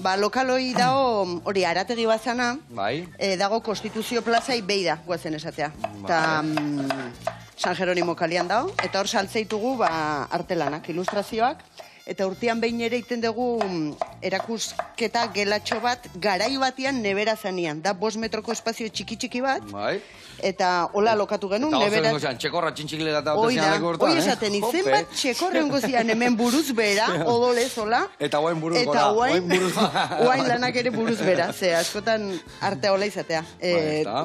Ba, lokaloi dago, hori, arategi bazana, Bai. dago Konstituzio plazai beida, guazen esatea. Eta San Jeronimo kalian dago, eta hor saltzeitugu artelanak, ilustrazioak, eta urtean behin ere iten dugu erakusketa gelatxo bat garai batean nebera zanean. Da 5 metroko espazio txiki bat, Bai. eta hola lokatu genuen, nebera... Eta ozen txekorra txintxikilera eta Hoi otezian da, leko hortan, hoi esaten izen bat txekorren gozian hemen buruz bera, odolez, hola. Eta guain buruz Eta guain lanak ere buruz bera, ze askotan artea hola izatea.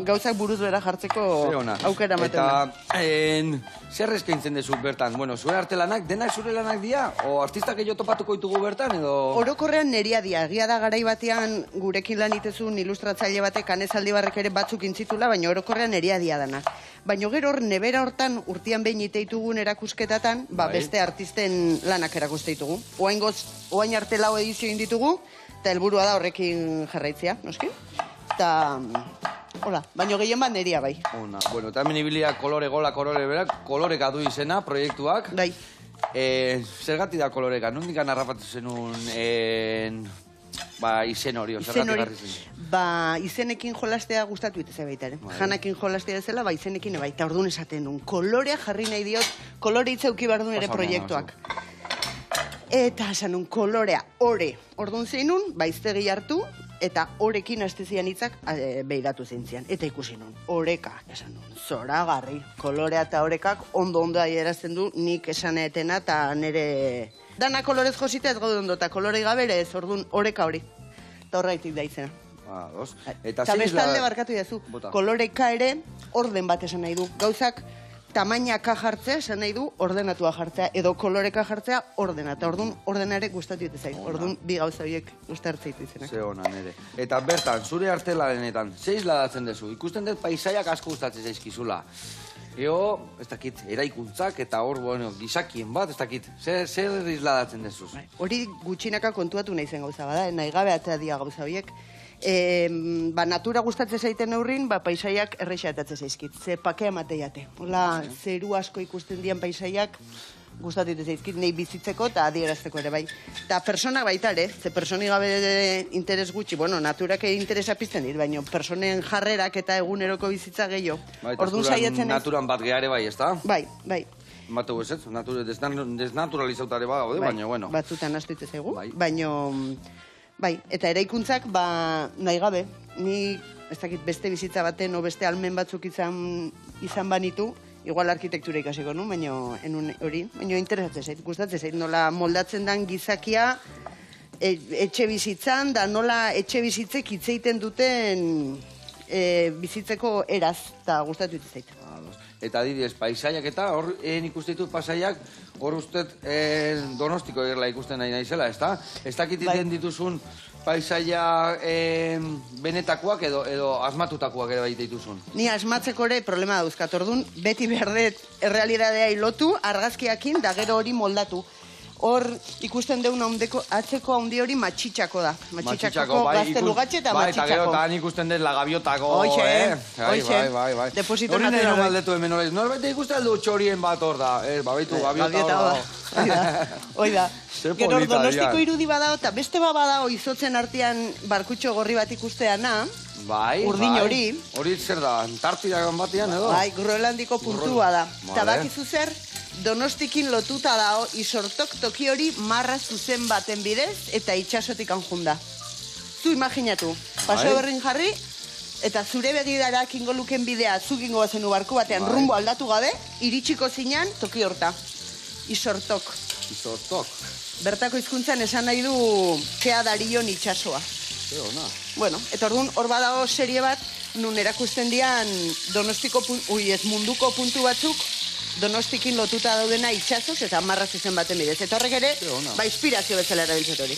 Gauzak buruz bera jartzeko aukera ematen da. Eta, zer eskaintzen dezu bertan? Bueno, zure arte lanak, denak zure lanak dira? O artistak gehiago topatuko ditugu bertan, edo... Orokorrean neria dia. Egia da garai batean gurekin lan itezun ilustratzaile batek Anezaldibarrek ere batzuk intzitula, baina orokorrean neria dia dana. Baina gero hor, nebera hortan urtean behin iteitugun erakusketatan, beste artisten lanak erakuste ditugu. Oain arte lau edizio inditugu, eta helburua da horrekin jarraitzea, noski? Eta... Hola, baina gehien bat neria bai. Ona, bueno, eta hemen ibilia kolore gola, kolore berak, koloreka du izena, proiektuak. Bai. Zergatik da koloreka? Nondik harrapatu zenun izen hori, zergatik garri zen? Izenekin jolastea gustatu iteze baita, ere. Janakin jolastea dezela, izenekin eba. Eta orduan esaten duen, kolorea jarri nahi diot, kolore itzeuki behar duen ere proiektuak. Eta esan nun, kolorea, ore. Orduan zein nun, iztegi hartu, eta orekin astezian hitzak behiratu zintzian. Eta ikusi nun, oreka, esan nun, zoragarri. Kolorea eta orekak ondo adierazten du nik esan etena eta nire... Dana kolorez josita ez gaude ondo, eta kolorei gabere ez, orduan oreka hori. Eta horraitik da izena. Eta bestalde barkatu jazu, koloreka ere orden bat esan nahi du. Gauzak tamainaka jartzea esan nahi du ordenatua jartzea, edo koloreka jartzea ordena. Eta orduan ordenare gustatu ditu zait. Orduan bi gauza horiek gustartzea ditu izenak. Ze hona, nire. Eta bertan, zure artelarenetan, ze isladatzen dezu? Ikusten dut paisaiak asko gustatzen zaizkizula. Eo, ez dakit, eraikuntzak eta hor, bueno, gizakien bat, ez dakit, zer isladatzen dezuz? Hori gutxinaka kontuatu nahi zen gauza bada, nahi gabe atea dia gauza horiek. Natura gustatzen zaiten neurrin, paisaiak errexatatzen zaizkit. Ze pakea emate jate. Hola, zeru asko ikusten dian paisaiak gustatu zaizkit, nahi bizitzeko eta adierazteko ere bai. Eta persona baita ere, ze personi gabe interes gutxi, bueno, naturak interesa pizten dit, baina personen jarrerak eta eguneroko bizitza gehiago. Orduan saiatzen ez... Naturan bat gehiare bai, ez da? Bai. Mateu ez ez, desnaturalizautare bat gaude, baina, bueno. Batzutan astu itse zaigu, baina... Bai, eta eraikuntzak, nahi gabe, ni, ez dakit, beste bizitza baten o beste almen batzuk izan banitu, igual arkitektura ikasiko nu, baina hori, baina interesatzen zait, gustatzen zait, nola moldatzen dan gizakia etxe bizitzan, da nola etxe bizitzek hitzeiten duten bizitzeko eraz, eta gustatu zait. Eta adibidez, paisaiak eta hor ikusten ditut pasaiak, hor usted Donostiko gerla ikusten nahi naizela, ez da? Ez dakit iten dituzun paisaia benetakoak edo asmatutakoak ere baita dituzun. Ni asmatzeko ere problema dauzkat, orduan beti berdet errealidadea ilotu, argazkiakin da gero hori moldatu. Hor ikusten deun atzeko handi hori matxitxako da. Matxitxako gaztelugatxe eta matxitxako. Eta gero eta ikusten dut lagabiotako. Bai. Deposito natural. Hori nero bai. galdetu hemen horrez. Norbait ikusten aldu txorien bat hor da. Baitu, gabiota hor da. Hoi da. Gero Donostiko irudi badao eta beste badao izotzen artean barkutxo gorri bat ikusteana. Urdin hori. Hori zer da, Antartidagan batean edo? Bai, Groenlandiko puntua da. Eta bakizu zer? Donostikin lotuta dao, isortok toki hori marra zuzen baten bidez eta itxasotik anjunda. Zu imaginatu, paseo berrin jarri, eta zure begidarak ingo luken bidea zugingo bazenu barku batean rumbo aldatu gabe, iritsiko zinan toki horta. Isortok. Bertako hizkuntzan esan nahi du kea darion itxasoa. Bueno, eta orduan hor badago serie bat, nun erakusten dian munduko puntu batzuk, Donostikin lotuta daudena itxasoz eta marra zuzen baten bidez. Eta horrek ere, inspirazio bezala erabiltzat hori.